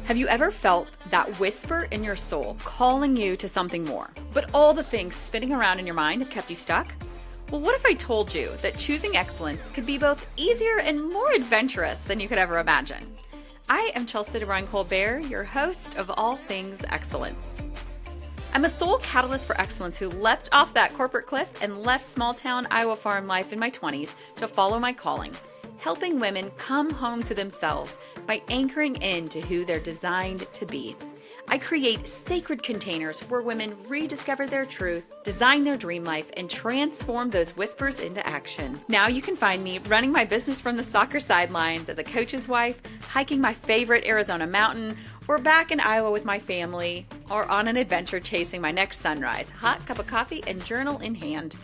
Have you ever felt that whisper in your soul calling you to something more, but all the things spinning around in your mind have kept you stuck? Well, what if I told you that choosing excellence could be both easier and more adventurous than you could ever imagine? I am Chelsea DeBruin-Colbert, your host of All Things Excellence. I'm a soul catalyst for excellence who leapt off that corporate cliff and left small-town Iowa farm life in my 20s to follow my calling, helping women come home to themselves by anchoring into who they're designed to be. I create sacred containers where women rediscover their truth, design their dream life, and transform those whispers into action. Now you can find me running my business from the soccer sidelines as a coach's wife, hiking my favorite Arizona mountain, or back in Iowa with my family, or on an adventure chasing my next sunrise, hot cup of coffee and journal in hand.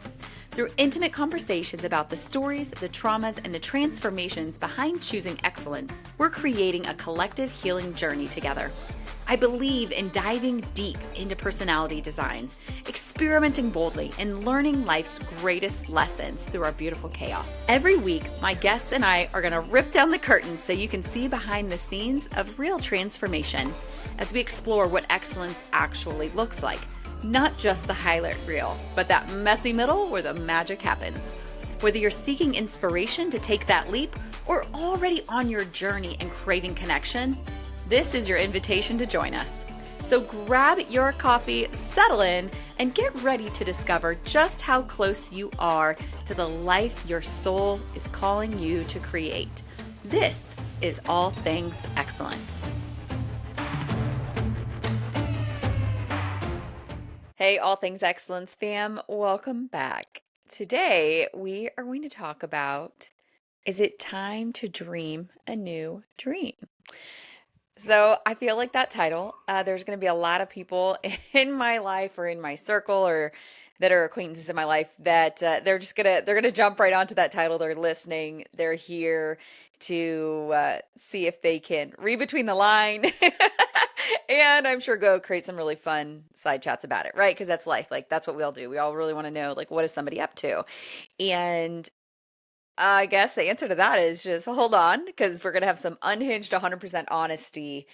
Through intimate conversations about the stories, the traumas, and the transformations behind choosing excellence, we're creating a collective healing journey together. I believe in diving deep into personality designs, experimenting boldly, and learning life's greatest lessons through our beautiful chaos. Every week, my guests and I are going to rip down the curtains so you can see behind the scenes of real transformation as we explore what excellence actually looks like. Not just the highlight reel, but that messy middle where the magic happens. Whether you're seeking inspiration to take that leap or already on your journey and craving connection, this is your invitation to join us. So grab your coffee, settle in, and get ready to discover just how close you are to the life your soul is calling you to create. This is All Things Excellence. Hey, All Things Excellence fam, welcome back. Today, we are going to talk about, is it time to dream a new dream? So I feel like that title, there's going to be a lot of people in my life or in my circle or that are acquaintances in my life that they're going to jump right onto that title. They're listening. They're here to see if they can read between the line. And I'm sure go create some really fun side chats about it, right? Because that's life. Like that's what we all do. We all really want to know, like, what is somebody up to? And I guess the answer to that is just hold on, because we're going to have some unhinged 100% honesty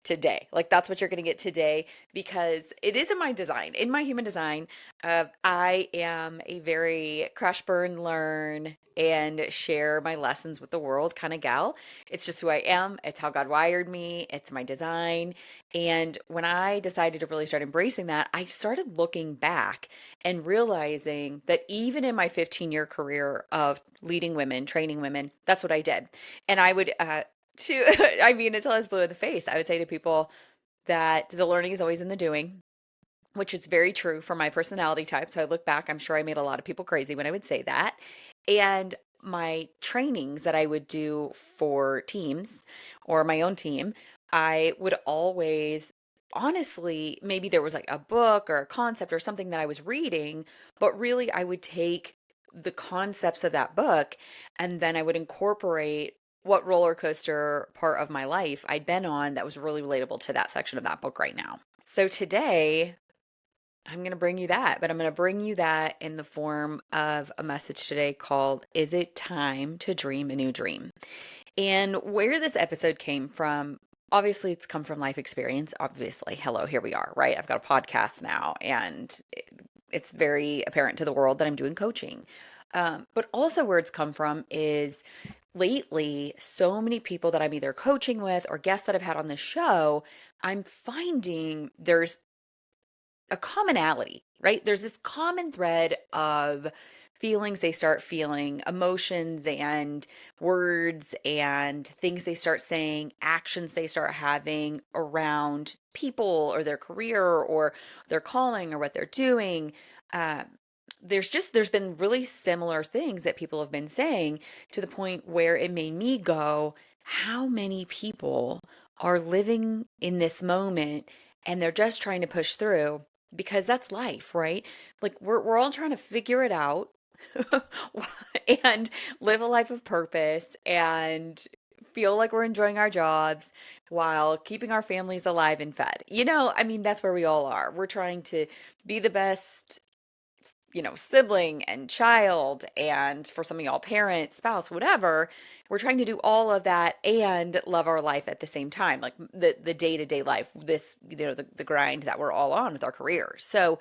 today. Like that's what you're going to get today, because it is in my design, in my human design. I am a very crash, burn, learn, and share my lessons with the world kind of gal. It's just who I am. It's how God wired me. It's my design. And when I decided to really start embracing that, I started looking back and realizing that even in my 15-year career of leading women, training women, that's what I did. And I would, I mean, until I was blue in the face, I would say to people that the learning is always in the doing, which is very true for my personality type. So I look back, I'm sure I made a lot of people crazy when I would say that. And my trainings that I would do for teams or my own team, I would always, honestly, maybe there was like a book or a concept or something that I was reading, but really I would take the concepts of that book and then I would incorporate what roller coaster part of my life I'd been on that was really relatable to that section of that book right now. So today, I'm going to bring you that, but I'm going to bring you that in the form of a message today called, Is It Time to Dream a New Dream? And where this episode came from, obviously it's come from life experience. Obviously, hello, here we are, right? I've got a podcast now, and it's very apparent to the world that I'm doing coaching. But also where it's come from is lately, so many people that I'm either coaching with or guests that I've had on the show, I'm finding there's a commonality, right? There's this common thread of feelings they start feeling, emotions and words and things they start saying, actions they start having around people or their career or their calling or what they're doing. There's been really similar things that people have been saying to the point where it made me go, how many people are living in this moment and they're just trying to push through, because that's life, right? Like we're all trying to figure it out and live a life of purpose and feel like we're enjoying our jobs while keeping our families alive and fed. I mean, that's where we all are. We're trying to be the best sibling and child, and for some of y'all, parent, spouse, whatever. We're trying to do all of that and love our life at the same time, like the day-to-day life, this, the grind that we're all on with our careers. So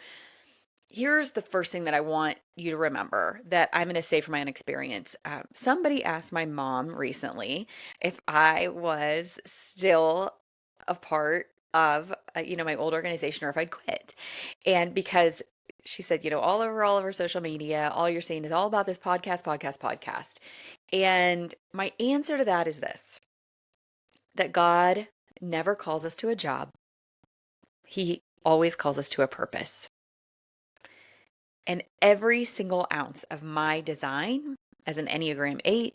here's the first thing that I want you to remember that I'm going to say from my own experience. Somebody asked my mom recently if I was still a part of, my old organization, or if I'd quit. And because she said, all over social media, all you're seeing is all about this podcast, podcast, podcast. And my answer to that is this: that God never calls us to a job. He always calls us to a purpose. And every single ounce of my design as an Enneagram 8,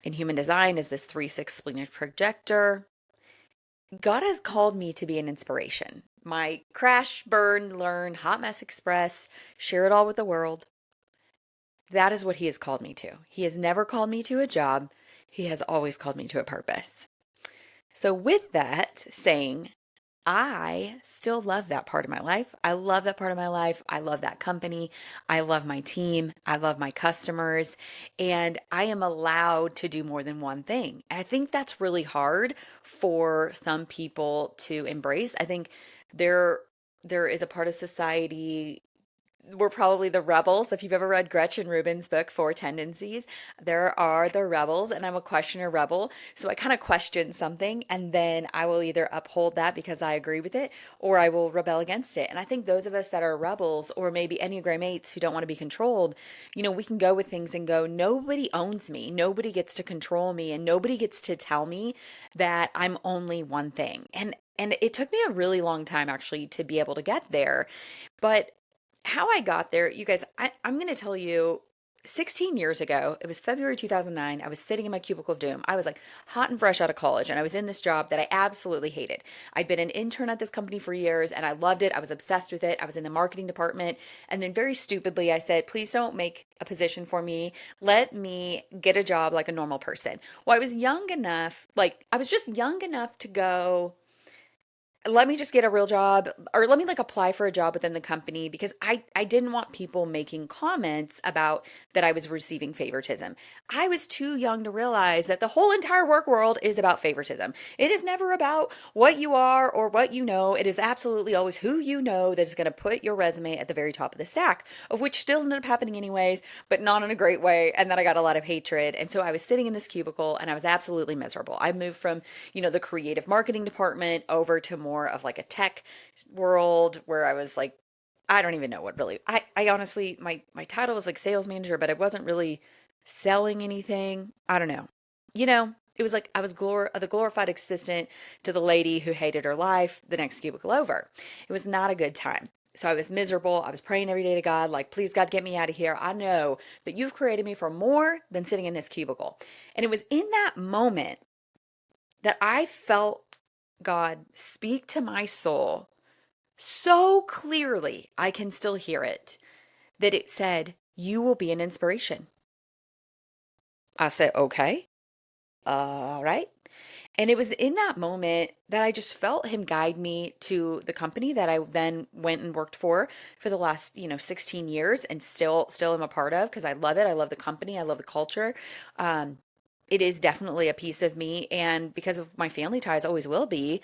in human design as this 3/6 splenic projector, God has called me to be an inspiration. My crash, burn, learn, hot mess express, share it all with the world. That is what He has called me to. He has never called me to a job. He has always called me to a purpose. So with that saying, I still love that part of my life. I love that part of my life. I love that company. I love my team. I love my customers. And I am allowed to do more than one thing. And I think that's really hard for some people to embrace. I think there there is a part of society, we're probably the rebels. If you've ever read Gretchen Rubin's book, Four Tendencies, there are the rebels, and I'm a questioner rebel. So I kind of question something, and then I will either uphold that because I agree with it, or I will rebel against it. And I think those of us that are rebels, or maybe Enneagram 8s who don't want to be controlled, we can go with things and go, nobody owns me, nobody gets to control me, and nobody gets to tell me that I'm only one thing. And it took me a really long time actually to be able to get there. But how I got there, you guys, I'm going to tell you, 16 years ago, it was February 2009. I was sitting in my cubicle of doom. I was like hot and fresh out of college, and I was in this job that I absolutely hated. I'd been an intern at this company for years, and I loved it. I was obsessed with it. I was in the marketing department. And then very stupidly, I said, please don't make a position for me. Let me get a job like a normal person. Well, I was young enough, like I was just young enough to go, let me just get a real job, or let me like apply for a job within the company, because I didn't want people making comments about that I was receiving favoritism. I was too young to realize that the whole entire work world is about favoritism. It is never about what you are or what you know. It is absolutely always who you know that is going to put your resume at the very top of the stack, of which still ended up happening anyways, but not in a great way. And then I got a lot of hatred. And so I was sitting in this cubicle and I was absolutely miserable. I moved from, the creative marketing department over to more of like a tech world where I was like, I don't even know what really, I honestly, my title was like sales manager, but I wasn't really selling anything. I don't know. It was like I was the glorified assistant to the lady who hated her life the next cubicle over. It was not a good time. So I was miserable. I was praying every day to God, like, please, God, get me out of here. I know that you've created me for more than sitting in this cubicle. And it was in that moment that I felt God speak to my soul so clearly, I can still hear it, that it said, you will be an inspiration. I said, okay, all right. And it was in that moment that I just felt him guide me to the company that I then went and worked for the last, 16 years, and still am a part of, because I love it. I love the company. I love the culture. Um, it is definitely a piece of me, and because of my family ties, always will be.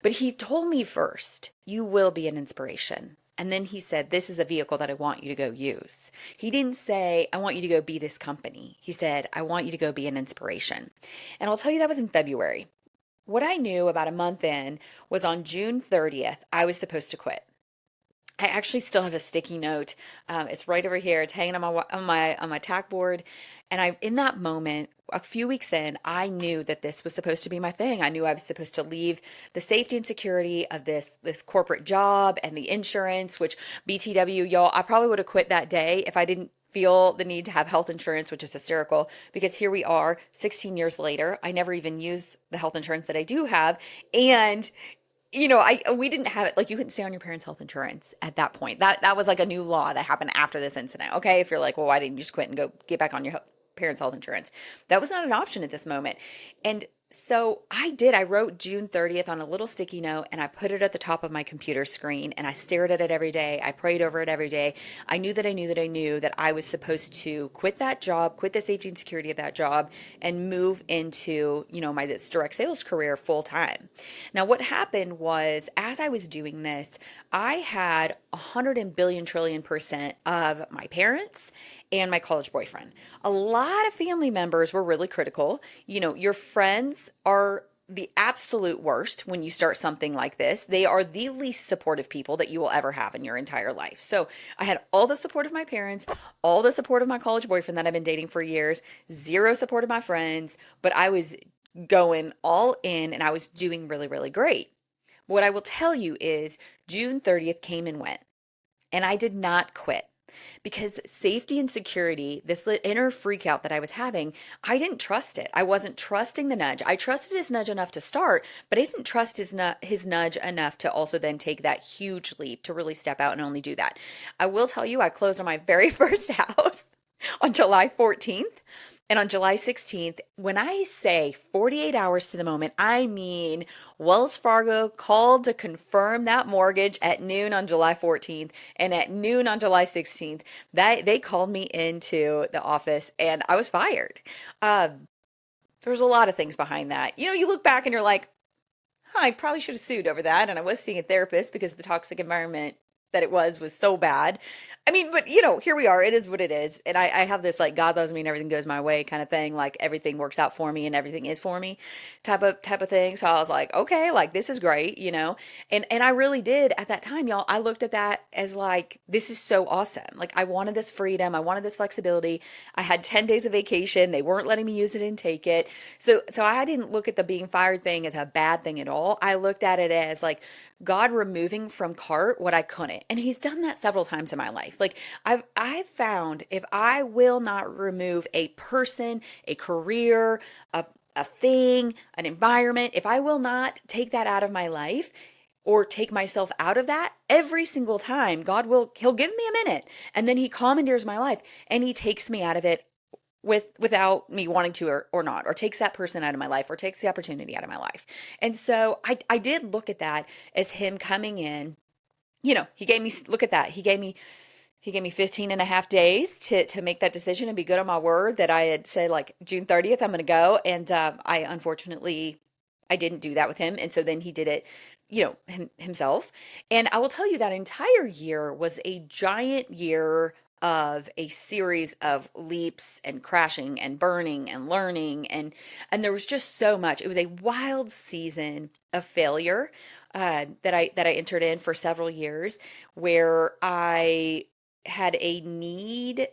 But he told me first, you will be an inspiration. And then he said, this is the vehicle that I want you to go use. He didn't say, I want you to go be this company. He said, I want you to go be an inspiration. And I'll tell you, that was in February. What I knew about a month in was on June 30th, I was supposed to quit. I actually still have a sticky note. It's right over here. It's hanging on my tack board. And in that moment, a few weeks in, I knew that this was supposed to be my thing. I knew I was supposed to leave the safety and security of this corporate job and the insurance, which BTW, y'all, I probably would have quit that day if I didn't feel the need to have health insurance, which is hysterical, because here we are 16 years later. I never even used the health insurance that I do have. And we didn't have it, like, you couldn't stay on your parents' health insurance at that point. That was like a new law that happened after this incident. Okay, if you're like, well, why didn't you just quit and go get back on your parents' health insurance? That was not an option at this moment. And So I did. I wrote June 30th on a little sticky note and I put it at the top of my computer screen and I stared at it every day. I prayed over it every day. I knew that I knew that I knew that I was supposed to quit that job, quit the safety and security of that job, and move into, my this direct sales career full time. Now, what happened was as I was doing this, I had 100 billion trillion% of my parents and my college boyfriend. A lot of family members were really critical. Your friends are the absolute worst when you start something like this. They are the least supportive people that you will ever have in your entire life. So I had all the support of my parents, all the support of my college boyfriend that I've been dating for years, zero support of my friends, but I was going all in and I was doing really, really great. What I will tell you is June 30th came and went, and I did not quit because safety and security, this inner freak out that I was having, I didn't trust it. I wasn't trusting the nudge. I trusted his nudge enough to start, but I didn't trust his nudge enough to also then take that huge leap to really step out and only do that. I will tell you, I closed on my very first house on July 14th. And on July 16th, when I say 48 hours to the moment, I mean Wells Fargo called to confirm that mortgage at noon on July 14th, and at noon on July 16th, that they called me into the office and I was fired. Um, there's a lot of things behind that. You look back and you're like, I probably should have sued over that. And I was seeing a therapist because the toxic environment that it was so bad. I mean, but here we are. It is what it is. And I have this like God loves me and everything goes my way kind of thing. Like everything works out for me and everything is for me type of thing. So I was like, okay, like this is great. And I really did at that time, y'all. I looked at that as like, this is so awesome. Like I wanted this freedom. I wanted this flexibility. I had 10 days of vacation. They weren't letting me use it and take it. So I didn't look at the being fired thing as a bad thing at all. I looked at it as like God removing from cart what I couldn't. And he's done that several times in my life. Like I've found if I will not remove a person, a career, a thing, an environment, if I will not take that out of my life, or take myself out of that every single time, he'll give me a minute and then he commandeers my life and he takes me out of it without me wanting to or not, or takes that person out of my life or takes the opportunity out of my life. And so I did look at that as him coming in. He gave me, look at that. He gave me 15 and a half days to make that decision and be good on my word that I had said like June 30th, I'm going to go. And I unfortunately, I didn't do that with him. And so then he did it, himself. And I will tell you that entire year was a giant year of a series of leaps and crashing and burning and learning. And there was just so much. It was a wild season of failure that I entered in for several years where I had a need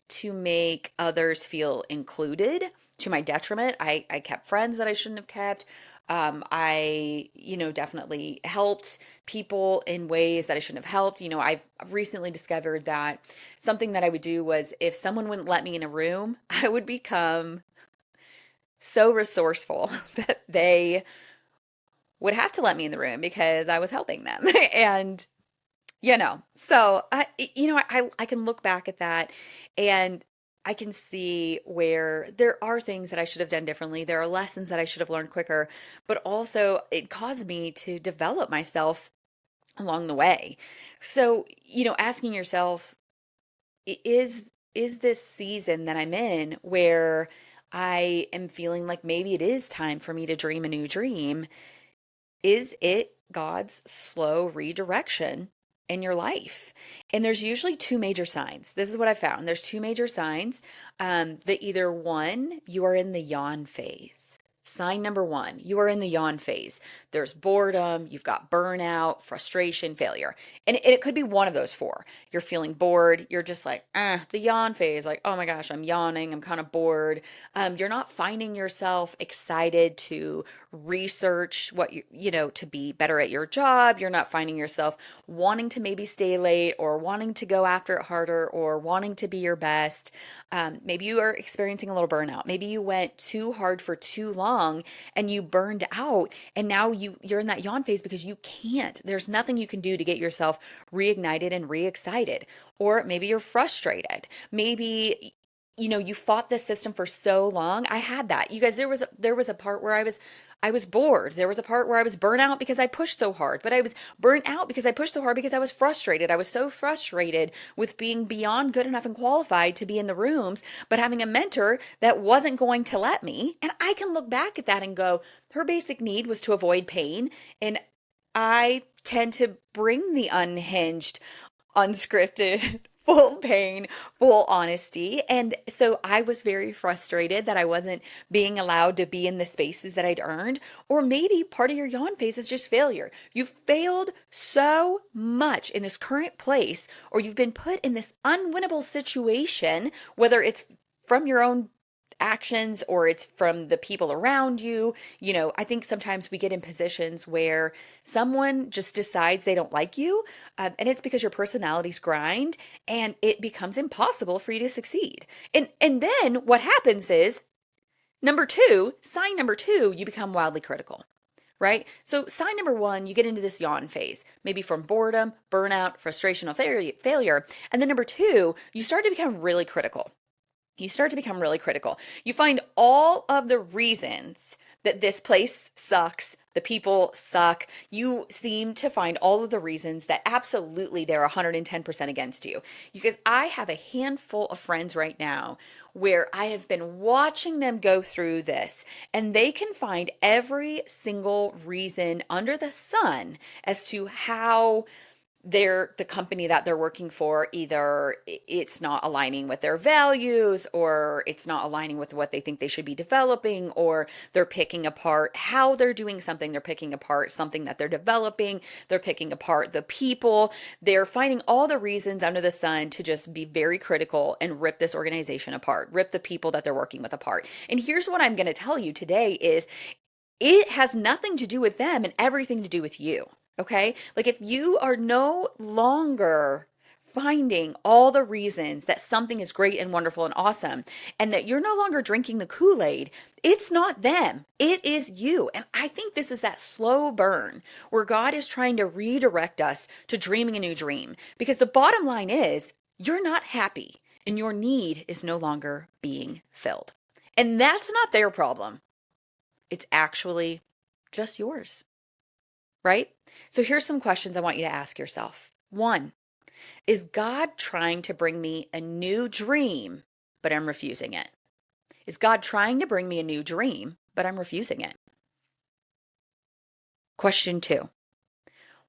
to make others feel included to my detriment. I kept friends that I shouldn't have kept. I definitely helped people in ways that I shouldn't have helped. I've recently discovered that something that I would do was if someone wouldn't let me in a room, I would become so resourceful that they would have to let me in the room because I was helping them. And so I can look back at that and I can see where there are things that I should have done differently. There are lessons that I should have learned quicker, but also it caused me to develop myself along the way. So, asking yourself, is this season that I'm in where I am feeling like maybe it is time for me to dream a new dream? Is it God's slow redirection in your life? And there's usually two major signs. This is what I found. There's two major signs that either one, you are in the yawn phase. Sign number one, you are in the yawn phase. There's boredom, you've got burnout, frustration, failure. And it could be one of those four. You're feeling bored. You're just like, the yawn phase, like, oh my gosh, I'm yawning. I'm kind of bored. You're not finding yourself excited to research what to be better at your job. You're not finding yourself wanting to maybe stay late or wanting to go after it harder or wanting to be your best. Maybe you are experiencing a little burnout. Maybe you went too hard for too long and you burned out and now you're in that yawn phase because you can't. There's nothing you can do to get yourself reignited and re-excited. Or maybe you're frustrated. Maybe you fought this system for so long. I had that. You guys, there was a part where I was bored. There was a part where I was burnt out because I pushed so hard. But I was burnt out because I pushed so hard because I was frustrated. I was so frustrated with being beyond good enough and qualified to be in the rooms, but having a mentor that wasn't going to let me. And I can look back at that and go, her basic need was to avoid pain. And I tend to bring the unhinged, unscripted, full pain, full honesty. And so I was very frustrated that I wasn't being allowed to be in the spaces that I'd earned. Or maybe part of your yawn phase is just failure. You failed so much in this current place, or you've been put in this unwinnable situation, whether it's from your own actions or it's from the people around you. I think sometimes we get in positions where someone just decides they don't like you, and it's because your personality's grind, and it becomes impossible for you to succeed. And then what happens is sign number two, you become wildly critical. Right? So, sign number one, you get into this yawn phase, maybe from boredom, burnout, frustration, or failure. And then number two, you start to become really critical. You find all of the reasons that this place sucks, the people suck. You seem to find all of the reasons that absolutely they're 110% against you. Because I have a handful of friends right now where I have been watching them go through this, and they can find every single reason under the sun as to how the company that they're working for, either it's not aligning with their values, or it's not aligning with what they think they should be developing, or they're picking apart how they're doing something. They're picking apart something that they're developing. They're picking apart the people. They're finding all the reasons under the sun to just be very critical and rip this organization apart, rip the people that they're working with apart. And here's what I'm going to tell you today is, it has nothing to do with them and everything to do with you. Okay? Like, if you are no longer finding all the reasons that something is great and wonderful and awesome, and that you're no longer drinking the Kool-Aid, it's not them, it is you. And I think this is that slow burn where God is trying to redirect us to dreaming a new dream. Because the bottom line is, you're not happy and your need is no longer being filled. And that's not their problem. It's actually just yours, right? So here's some questions I want you to ask yourself. One, is God trying to bring me a new dream, but I'm refusing it? Is God trying to bring me a new dream, but I'm refusing it? Question two,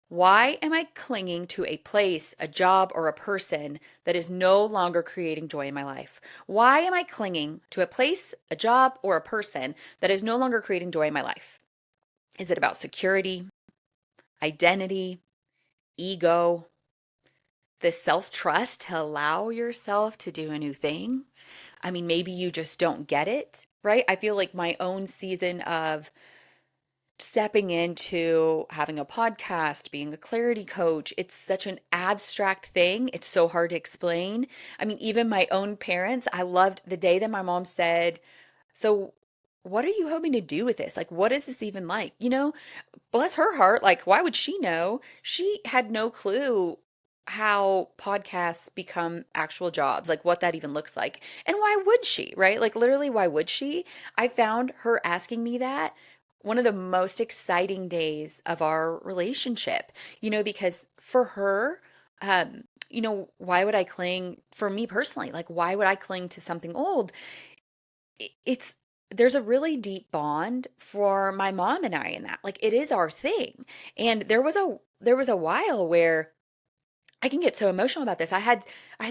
why am I clinging to a place, a job, or a person that is no longer creating joy in my life? Why am I clinging to a place, a job, or a person that is no longer creating joy in my life? Is it about security, identity, ego, the self-trust to allow yourself to do a new thing? I mean, maybe you just don't get it, right? I feel like my own season of stepping into having a podcast, being a clarity coach, it's such an abstract thing. It's so hard to explain. I mean, even my own parents, I loved the day that my mom said, "So, what are you hoping to do with this? Like, what is this even like?" Bless her heart, like, why would she know? She had no clue how podcasts become actual jobs, like what that even looks like. And why would she, right? Like, literally, why would she? I found her asking me that one of the most exciting days of our relationship, because for her, why would I cling, for me personally, like, why would I cling to something old? It's there's a really deep bond for my mom and I in that. Like, it is our thing. And there was a while where I can get so emotional about this. I had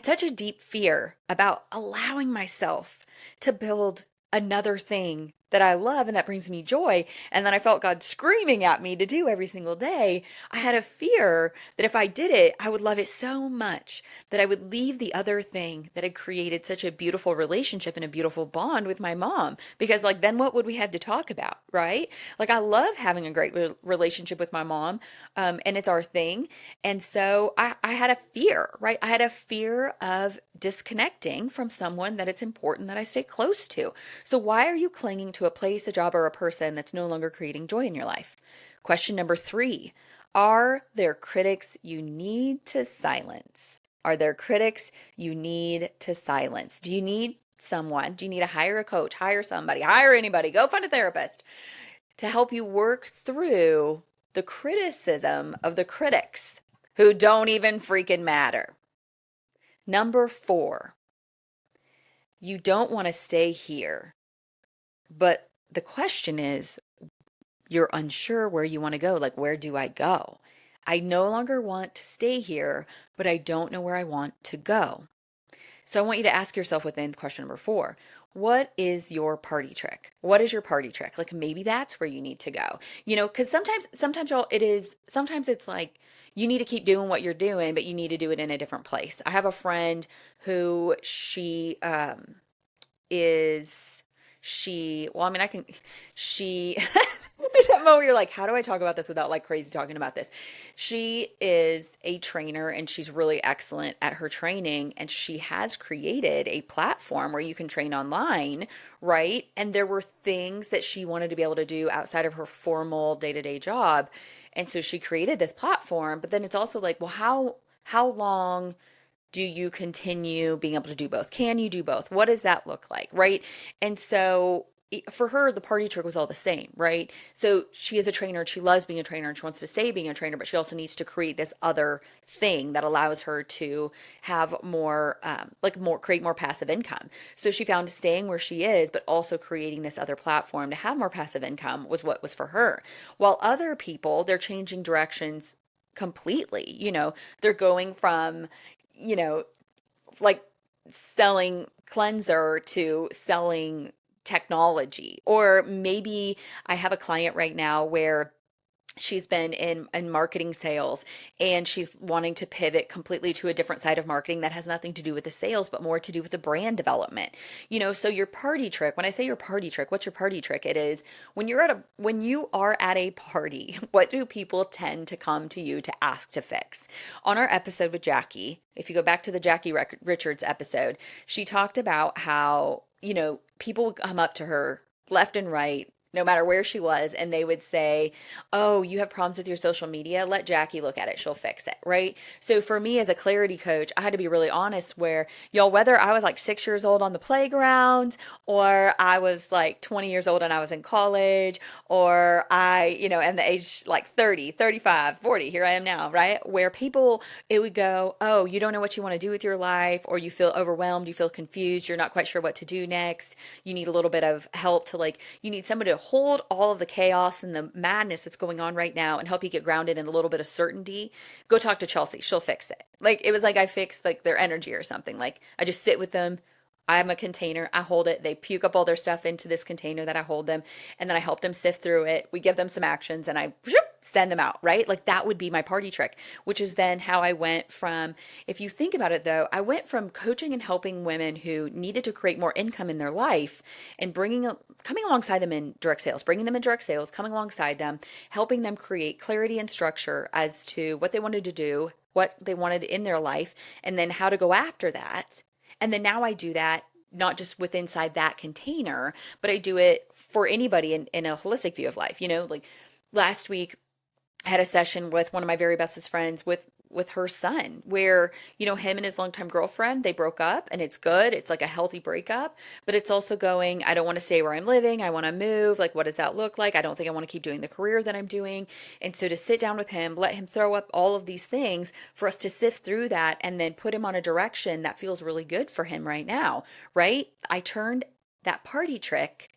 such a deep fear about allowing myself to build another thing that I love and that brings me joy, and then I felt God screaming at me to do every single day. I had a fear that if I did it, I would love it so much that I would leave the other thing that had created such a beautiful relationship and a beautiful bond with my mom. Because, like, then what would we have to talk about, right? Like, I love having a great relationship with my mom, and it's our thing. And so I had a fear, right? I had a fear of disconnecting from someone that it's important that I stay close to. So why are you clinging to a place, a job, or a person that's no longer creating joy in your life? Question number three, are there critics you need to silence? Are there critics you need to silence? Do you need someone, do you need to hire a coach, hire somebody, hire anybody, go find a therapist to help you work through the criticism of the critics who don't even freaking matter. Number 4, you don't want to stay here, but the question is, you're unsure where you want to go. Like, where do I go? I no longer want to stay here, but I don't know where I want to go. So I want you to ask yourself within question number 4, what is your party trick? What is your party trick? Like maybe that's where you need to go. Because sometimes y'all, sometimes it's like you need to keep doing what you're doing, but you need to do it in a different place. I have a friend who is she well, I mean, I can she that moment you're like, how do I talk about this without like crazy talking about this? She is a trainer and she's really excellent at her training, and she has created a platform where you can train online, right? And there were things that she wanted to be able to do outside of her formal day-to-day job. And so she created this platform, but then it's also like, well, how long do you continue being able to do both? Can you do both? What does that look like? Right. And so for her, the party trick was all the same, right? So she is a trainer, she loves being a trainer, and she wants to stay being a trainer, but she also needs to create this other thing that allows her to have more, create more passive income. So she found staying where she is, but also creating this other platform to have more passive income was what was for her. While other people, they're changing directions completely. They're going from, you know, like selling cleanser to selling technology. Or maybe I have a client right now where she's been in marketing sales, and she's wanting to pivot completely to a different side of marketing that has nothing to do with the sales but more to do with the brand development. So your party trick, when I say your party trick, what's your party trick? It is when you are at a party, what do people tend to come to you to ask to fix? On our episode with Jackie, if you go back to the Jackie Richards episode, she talked about how people would come up to her left and right, no matter where she was, and they would say, oh, you have problems with your social media? Let Jackie look at it. She'll fix it, right? So for me as a clarity coach, I had to be really honest where, y'all, whether I was like 6 years old on the playground, or I was like 20 years old and I was in college, or and the age like 30, 35, 40, here I am now, right? Where people, it would go, oh, you don't know what you want to do with your life, or you feel overwhelmed, you feel confused, you're not quite sure what to do next. You need a little bit of help you need somebody to hold all of the chaos and the madness that's going on right now and help you get grounded in a little bit of certainty. Go talk to Chelsea. She'll fix it. Like it was like I fixed like their energy or something. Like I just sit with them. I have a container. I hold it. They puke up all their stuff into this container that I hold them. And then I help them sift through it. We give them some actions and I send them out, right? Like that would be my party trick, which is then how I went from, if you think about it though, I went from coaching and helping women who needed to create more income in their life and coming alongside them in direct sales, bringing them in direct sales, coming alongside them, helping them create clarity and structure as to what they wanted to do, what they wanted in their life, and then how to go after that. And then now I do that not just with inside that container, but I do it for anybody in a holistic view of life. Like last week, I had a session with one of my very bestest friends with her son where, him and his longtime girlfriend, they broke up, and it's good. It's like a healthy breakup, but it's also going, I don't want to stay where I'm living. I want to move. Like, what does that look like? I don't think I want to keep doing the career that I'm doing. And so to sit down with him, let him throw up all of these things for us to sift through that and then put him on a direction that feels really good for him right now, right? I turned that party trick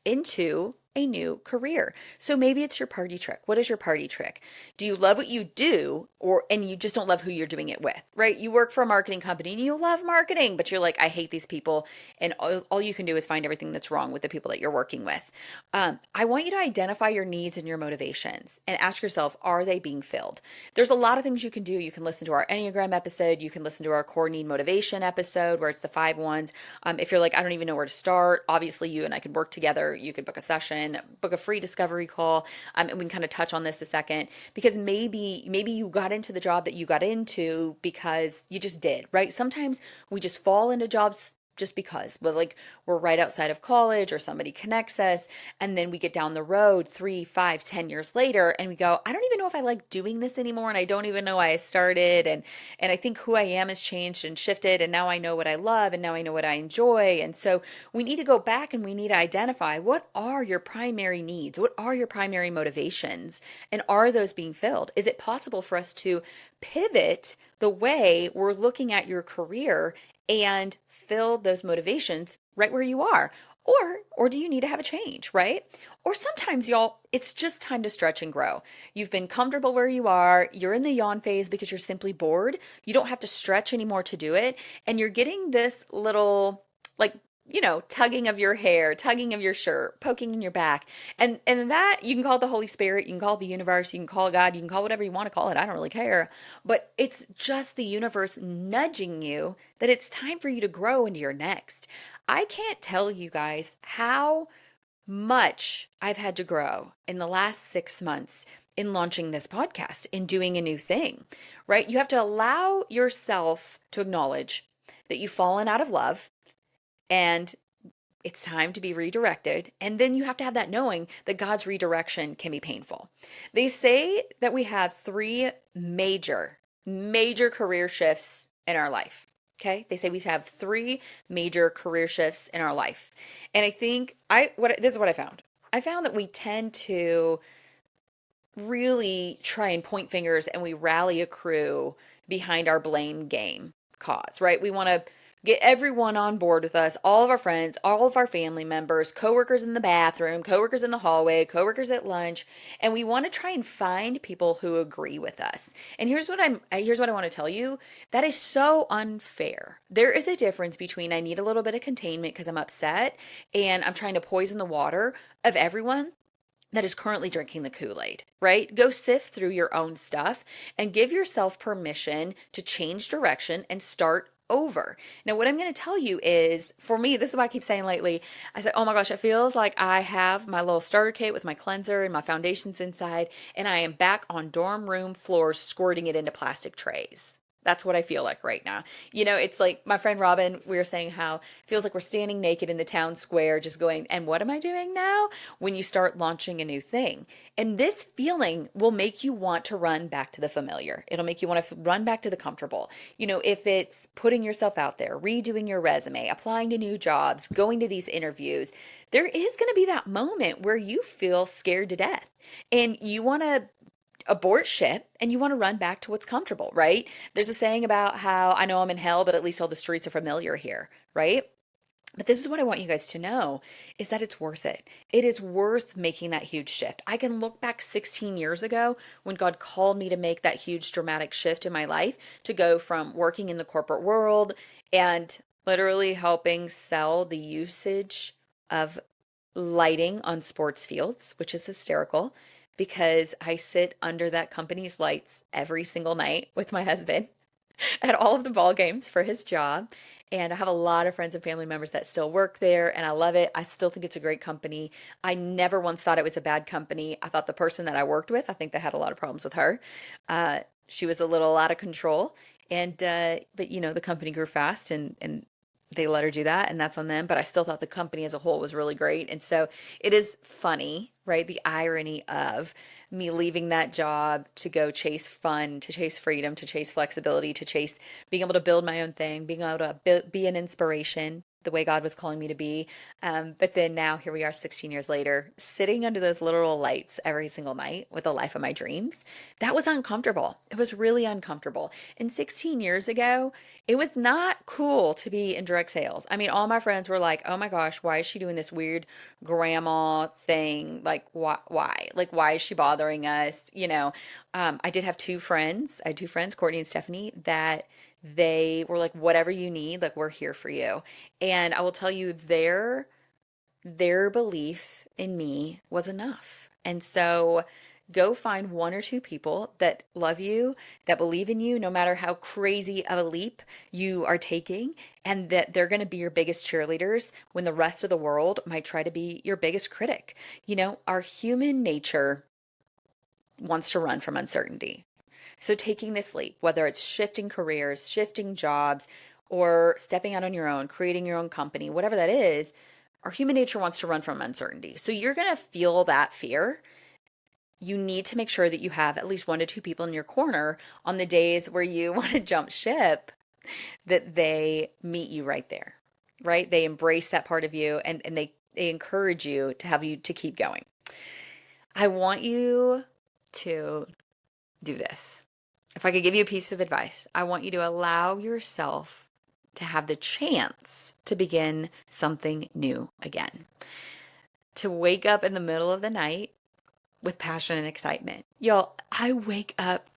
into a new career. So maybe it's your party trick. What is your party trick? Do you love what you do, and you just don't love who you're doing it with, right? You work for a marketing company and you love marketing, but you're like, I hate these people. And all you can do is find everything that's wrong with the people that you're working with. I want you to identify your needs and your motivations and ask yourself, are they being filled? There's a lot of things you can do. You can listen to our Enneagram episode. You can listen to our core need motivation episode where it's the 5 ones. If you're like, I don't even know where to start, obviously you and I could work together. You could book a session, book a free discovery call, and we can kind of touch on this a second, because maybe you got into the job that you got into because you just did, right? Sometimes we just fall into jobs just because. But like we're right outside of college or somebody connects us, and then we get down the road 3, 5, 10 years later and we go, I don't even know if I like doing this anymore, and I don't even know why I started, and I think who I am has changed and shifted, and now I know what I love and now I know what I enjoy. And so we need to go back and we need to identify, what are your primary needs? What are your primary motivations? And are those being filled? Is it possible for us to pivot the way we're looking at your career and fill those motivations right where you are? Or do you need to have a change, right? Or sometimes, y'all, it's just time to stretch and grow. You've been comfortable where you are. You're in the yawn phase because you're simply bored. You don't have to stretch anymore to do it. And you're getting this little, like, tugging of your hair, tugging of your shirt, poking in your back. And that, you can call it the Holy Spirit, you can call it the universe, you can call it God, you can call it whatever you want to call it. I don't really care. But it's just the universe nudging you that it's time for you to grow into your next. I can't tell you guys how much I've had to grow in the last 6 months in launching this podcast, in doing a new thing, right? You have to allow yourself to acknowledge that you've fallen out of love and it's time to be redirected. And then you have to have that knowing that God's redirection can be painful. They say that we have three major career shifts in our life. Okay? They say we have three major career shifts in our life. And I think this is what I found. I found that we tend to really try and point fingers and we rally a crew behind our blame game cause, right? We want to get everyone on board with us, all of our friends, all of our family members, coworkers in the bathroom, coworkers in the hallway, coworkers at lunch, and we want to try and find people who agree with us. And here's what I want to tell you. That is so unfair. There is a difference between I need a little bit of containment because I'm upset and I'm trying to poison the water of everyone that is currently drinking the Kool-Aid, right? Go sift through your own stuff and give yourself permission to change direction and start over. Now, what I'm going to tell you is, for me, this is what I keep saying lately. I say, oh my gosh, it feels like I have my little starter kit with my cleanser and my foundations inside, and I am back on dorm room floors squirting it into plastic trays. That's what I feel like right now. It's like my friend Robin, we were saying how it feels like we're standing naked in the town square, just going, and what am I doing now? When you start launching a new thing. And this feeling will make you want to run back to the familiar. It'll make you want to run back to the comfortable. If it's putting yourself out there, redoing your resume, applying to new jobs, going to these interviews, there is going to be that moment where you feel scared to death and you want to abort ship and you want to run back to what's comfortable, right? There's a saying about how I know I'm in hell, but at least all the streets are familiar here, right? But this is what I want you guys to know is that it's worth it. It is worth making that huge shift. I can look back 16 years ago when God called me to make that huge dramatic shift in my life to go from working in the corporate world and literally helping sell the usage of lighting on sports fields, which is hysterical because I sit under that company's lights every single night with my husband at all of the ball games for his job. And I have a lot of friends and family members that still work there, and I love it. I still think it's a great company. I never once thought it was a bad company. I thought the person that I worked with, I think they had a lot of problems with her. She was a little out of control, but the company grew fast, and they let her do that, and that's on them. But I still thought the company as a whole was really great. And so it is funny, right? The irony of me leaving that job to go chase fun, to chase freedom, to chase flexibility, to chase being able to build my own thing, being able to be an inspiration the way God was calling me to be. But then now here we are 16 years later, sitting under those literal lights every single night with the life of my dreams. That was uncomfortable. It was really uncomfortable. And 16 years ago, it was not cool to be in direct sales. I mean, all my friends were like, oh my gosh, why is she doing this weird grandma thing? Like, why? Like, why is she bothering us? I did have two friends. I had two friends, Courtney and Stephanie, that they were like, whatever you need, like, we're here for you. And I will tell you, their belief in me was enough. And so go find one or two people that love you, that believe in you, no matter how crazy of a leap you are taking, and that they're going to be your biggest cheerleaders when the rest of the world might try to be your biggest critic. Our human nature wants to run from uncertainty. So taking this leap, whether it's shifting careers, shifting jobs, or stepping out on your own, creating your own company, whatever that is, our human nature wants to run from uncertainty. So you're going to feel that fear. You need to make sure that you have at least 1 to 2 people in your corner on the days where you want to jump ship, that they meet you right there, right? They embrace that part of you, and they encourage you to have you to keep going. I want you to do this. If I could give you a piece of advice, I want you to allow yourself to have the chance to begin something new again. To wake up in the middle of the night with passion and excitement. Y'all, I wake up,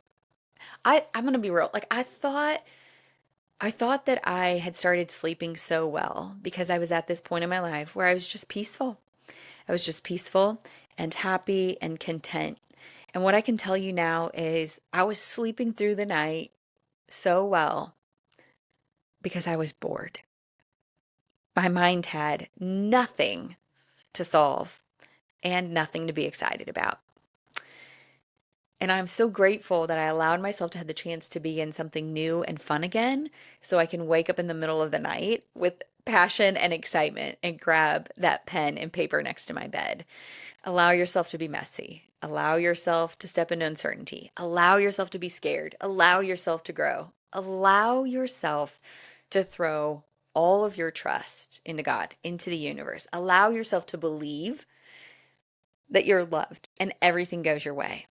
I'm gonna be real. Like I thought that I had started sleeping so well because I was at this point in my life where I was just peaceful. I was just peaceful and happy and content. And what I can tell you now is I was sleeping through the night so well because I was bored. My mind had nothing to solve and nothing to be excited about. And I'm so grateful that I allowed myself to have the chance to begin something new and fun again so I can wake up in the middle of the night with passion and excitement and grab that pen and paper next to my bed. Allow yourself to be messy. Allow yourself to step into uncertainty. Allow yourself to be scared. Allow yourself to grow. Allow yourself to throw all of your trust into God, into the universe. Allow yourself to believe that you're loved and everything goes your way.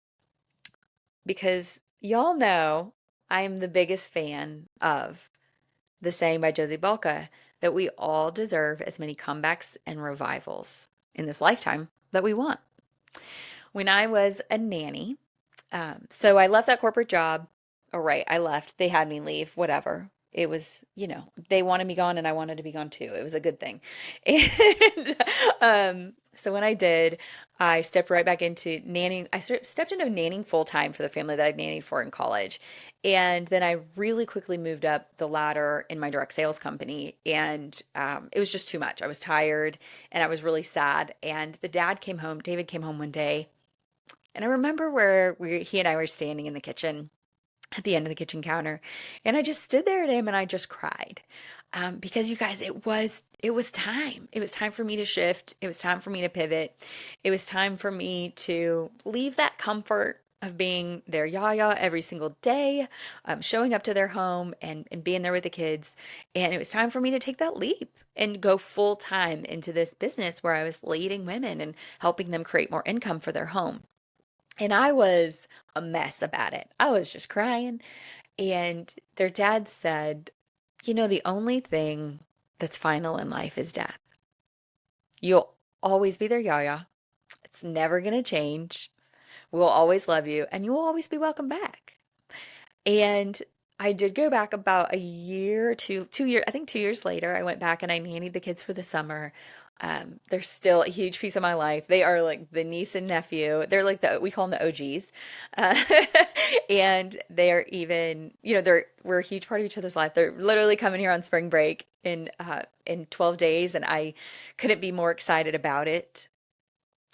Because y'all know I am the biggest fan of the saying by Josie Balka that we all deserve as many comebacks and revivals in this lifetime that we want. When I was a nanny, so I left that corporate job. Oh, right, I left. They had me leave, whatever. It was, they wanted me gone and I wanted to be gone too. It was a good thing. And so when I did, I stepped right back into nannying. Stepped into nannying full time for the family that I'd nannied for in college. And then I really quickly moved up the ladder in my direct sales company. And it was just too much. I was tired and I was really sad. And David came home one day. And I remember where he and I were standing in the kitchen at the end of the kitchen counter, and I just stood there at him and I just cried. Because you guys, it was time. It was time for me to shift. It was time for me to pivot. It was time for me to leave that comfort of being their yaya every single day, showing up to their home and being there with the kids. And it was time for me to take that leap and go full time into this business where I was leading women and helping them create more income for their home. And I was a mess about it. I was just crying. And their dad said, the only thing that's final in life is death. You'll always be their yaya. It's never going to change. We'll always love you, and you will always be welcome back. And I did go back about a year, 2 years, I think 2 years later, I went back and I nannied the kids for the summer. They're still a huge piece of my life. They are like the niece and nephew. They're like we call them the OGs. Uh, and they're even, we're a huge part of each other's life. They're literally coming here on spring break in 12 days, and I couldn't be more excited about it.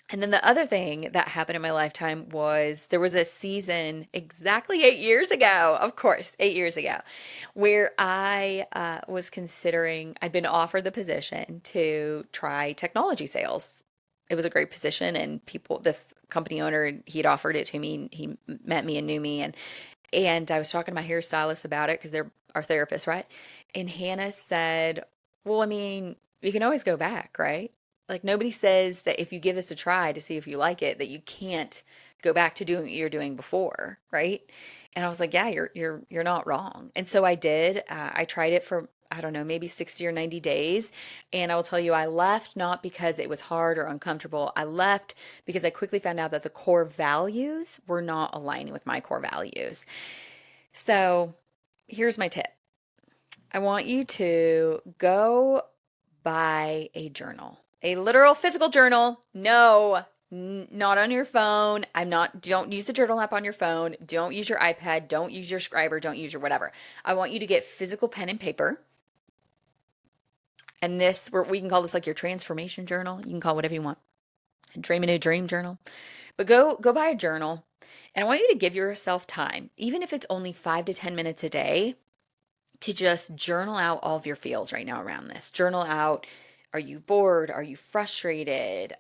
And then the other thing that happened in my lifetime was there was a season exactly 8 years ago, of course, 8 years ago, where I was considering, I'd been offered the position to try technology sales. It was a great position, and this company owner, he'd offered it to me. He met me and knew me, and I was talking to my hairstylist about it because they're our therapist, right? And Hannah said, well, I mean, you can always go back, right? Like nobody says that if you give this a try to see if you like it, that you can't go back to doing what you're doing before, right? And I was like, yeah, you're not wrong. And so I did. I tried it for, I don't know, maybe 60 or 90 days. And I will tell you, I left not because it was hard or uncomfortable. I left because I quickly found out that the core values were not aligning with my core values. So here's my tip. I want you to go buy a journal, a literal physical journal. No, not on your phone. Don't use the journal app on your phone. Don't use your iPad. Don't use your scriber. Don't use your whatever. I want you to get physical pen and paper. And we can call this like your transformation journal. You can call it whatever you want. Dream a new dream journal. But go buy a journal. And I want you to give yourself time, even if it's only 5 to 10 minutes a day, to just journal out all of your feels right now around this. Journal out, are you bored? Are you frustrated?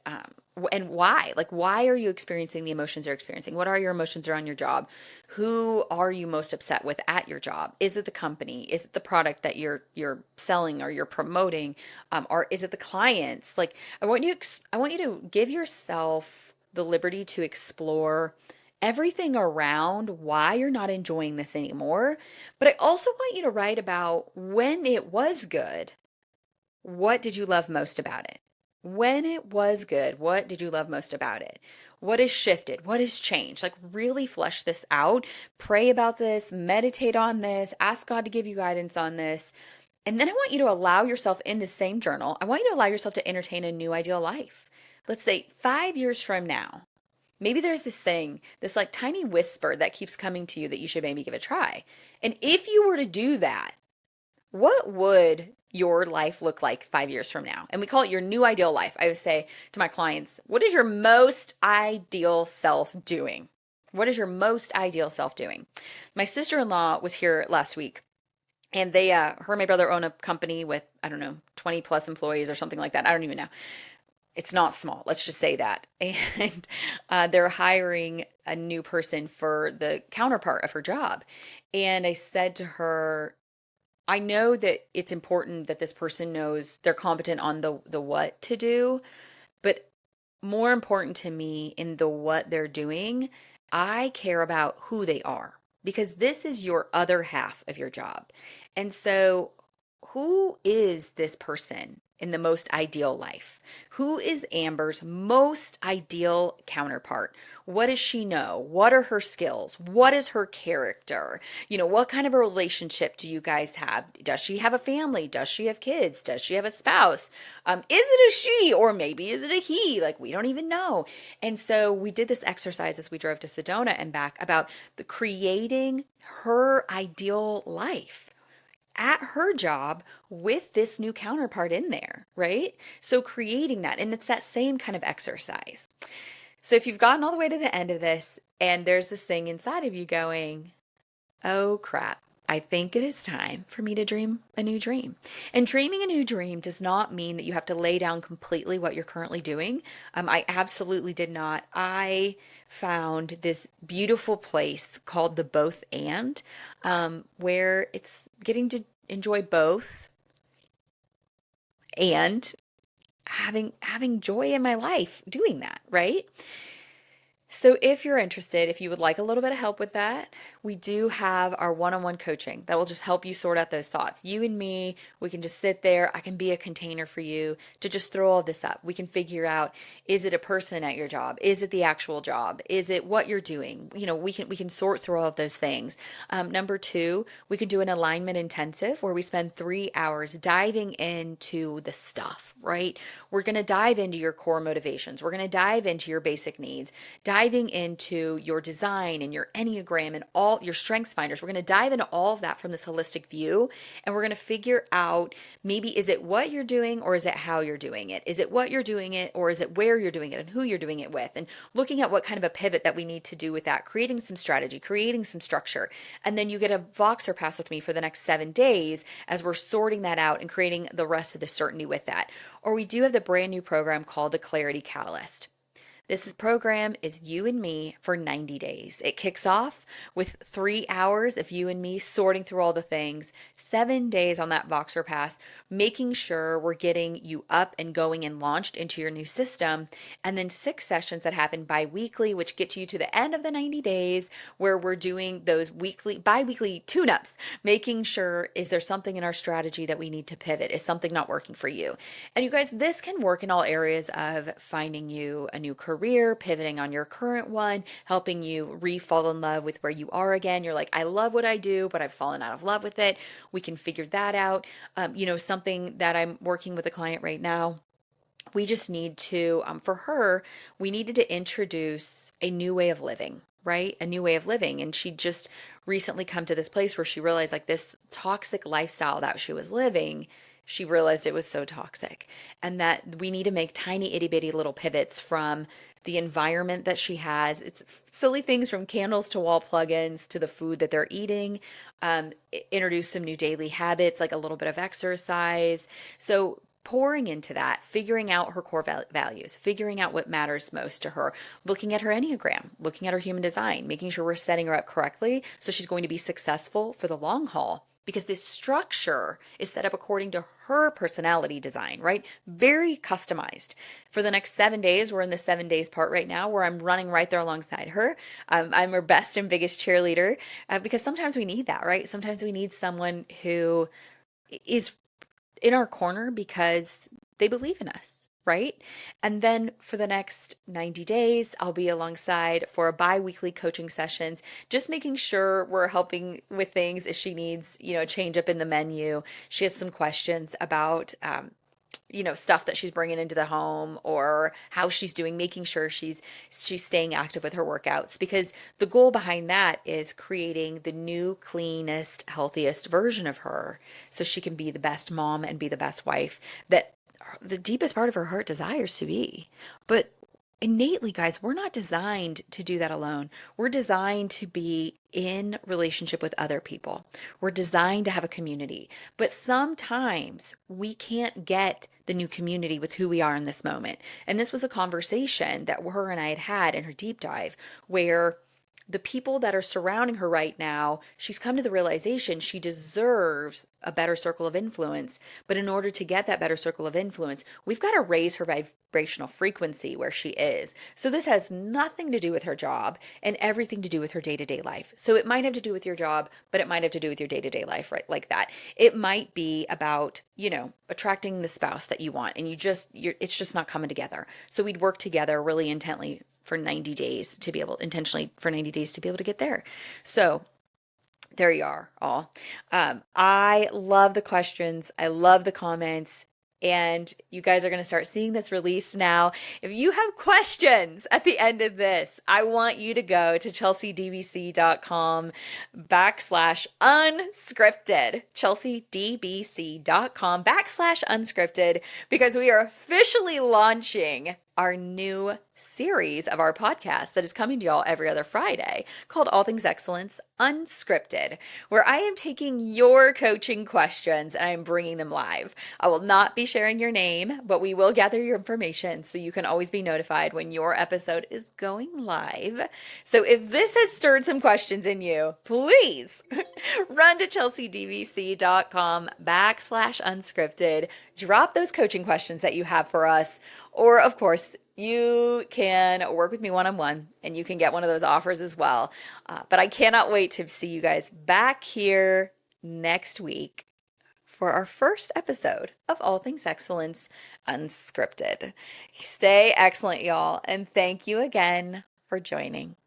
And why? Like, why are you experiencing the emotions you're experiencing? What are your emotions around your job? Who are you most upset with at your job? Is it the company? Is it the product that you're selling or you're promoting? Or is it the clients? Like, I want you to give yourself the liberty to explore everything around why you're not enjoying this anymore. But I also want you to write about when it was good, what did you love most about it? When it was good, what did you love most about it? What has shifted? What has changed? Like, really flesh this out. Pray about this, meditate on this, ask God to give you guidance on this. And then I want you to allow yourself in the same journal, I want you to allow yourself to entertain a new ideal life. Let's say 5 years from now, maybe there's this thing, this like tiny whisper that keeps coming to you that you should maybe give a try. And if you were to do that, what would your life look like 5 years from now? And we call it your new ideal life. I would say to my clients, what is your most ideal self doing? What is your most ideal self doing? My sister-in-law was here last week, and her and my brother own a company with, I don't know, 20 plus employees or something like that. I don't even know. It's not small. Let's just say that. And they're hiring a new person for the counterpart of her job. And I said to her, I know that it's important that this person knows they're competent on the what to do, but more important to me in the what they're doing, I care about who they are because this is your other half of your job. And so, who is this person in the most ideal life? Who is Amber's most ideal counterpart? What does she know? What are her skills? What is her character? What kind of a relationship do you guys have? Does she have a family? Does she have kids? Does she have a spouse? Is it a she or maybe is it a he? Like, we don't even know. And so we did this exercise as we drove to Sedona and back about the creating her ideal life at her job with this new counterpart in there, right? So creating that, and it's that same kind of exercise. So if you've gotten all the way to the end of this and there's this thing inside of you going, oh crap, I think it is time for me to dream a new dream. And dreaming a new dream does not mean that you have to lay down completely what you're currently doing. I absolutely did not. I found this beautiful place called the Both and, where it's getting to enjoy both and having joy in my life doing that, right? So, if you're interested, if you would like a little bit of help with that, we do have our one on one coaching that will just help you sort out those thoughts. You and me, we can just sit there. I can be a container for you to just throw all this up. We can figure out, is it a person at your job? Is it the actual job? Is it what you're doing? We can sort through all of those things. Number two, we can do an alignment intensive where we spend 3 hours diving into the stuff, right? We're going to dive into your core motivations. We're going to dive into your basic needs, diving into your design and your Enneagram and all your strengths finders. We're going to dive into all of that from this holistic view. And we're going to figure out, maybe, is it what you're doing or is it how you're doing it? Is it what you're doing it or is it where you're doing it and who you're doing it with? And looking at what kind of a pivot that we need to do with that, creating some strategy, creating some structure. And then you get a Voxer pass with me for the next 7 days as we're sorting that out and creating the rest of the certainty with that. Or we do have the brand new program called the Clarity Catalyst. This program is you and me for 90 days. It kicks off with 3 hours of you and me sorting through all the things, 7 days on that Voxer Pass, making sure we're getting you up and going and launched into your new system, and then 6 sessions that happen bi-weekly, which get you to the end of the 90 days where we're doing those bi-weekly tune-ups, making sure, is there something in our strategy that we need to pivot? Is something not working for you? And you guys, this can work in all areas of finding you a new career, pivoting on your current one, helping you re-fall in love with where you are again. You're like, I love what I do, but I've fallen out of love with it. We can figure that out. Something that I'm working with a client right now, we just need to, for her, we needed to introduce a new way of living, right? A new way of living. And she just recently come to this place where she realized, like, this toxic lifestyle that she was living, she realized it was so toxic and that we need to make tiny itty bitty little pivots from the environment that she has. It's silly things from candles to wall plugins to the food that they're eating. Introduce some new daily habits, like a little bit of exercise. So pouring into that, figuring out her core values, figuring out what matters most to her, looking at her Enneagram, looking at her human design, making sure we're setting her up correctly so she's going to be successful for the long haul. Because this structure is set up according to her personality design, right? Very customized. For the next 7 days, we're in the 7 days part right now where I'm running right there alongside her. I'm her best and biggest cheerleader because sometimes we need that, right? Sometimes we need someone who is in our corner because they believe in us, right? And then for the next 90 days, I'll be alongside for a bi-weekly coaching sessions, just making sure we're helping with things if she needs, change up in the menu. She has some questions about stuff that she's bringing into the home or how she's doing, making sure she's staying active with her workouts, because the goal behind that is creating the new, cleanest, healthiest version of her so she can be the best mom and be the best wife that the deepest part of her heart desires to be. But innately, guys, we're not designed to do that alone. We're designed to be in relationship with other people. We're designed to have a community. But sometimes we can't get the new community with who we are in this moment. And this was a conversation that her and I had in her deep dive where the people that are surrounding her right now, she's come to the realization she deserves a better circle of influence. But in order to get that better circle of influence, we've got to raise her vibrational frequency where she is. So this has nothing to do with her job and everything to do with her day-to-day life. So it might have to do with your job, but it might have to do with your day-to-day life, right? Like that. It might be about, attracting the spouse that you want and it's just not coming together. So we'd work together really intently for 90 days to be able intentionally for 90 days to be able to get there. So there you are, all. I love the questions. I love the comments. And you guys are going to start seeing this release now. If you have questions at the end of this, I want you to go to chelseadbc.com/unscripted, chelseadbc.com/unscripted, because we are officially launching our new series of our podcast that is coming to y'all every other Friday called All Things Excellence Unscripted, where I am taking your coaching questions and I'm bringing them live. I will not be sharing your name, but we will gather your information so you can always be notified when your episode is going live. So if this has stirred some questions in you, please run to chelseadbc.com/unscripted, drop those coaching questions that you have for us. Or, of course, you can work with me one-on-one and you can get one of those offers as well. But I cannot wait to see you guys back here next week for our first episode of All Things Excellence Unscripted. Stay excellent, y'all, and thank you again for joining.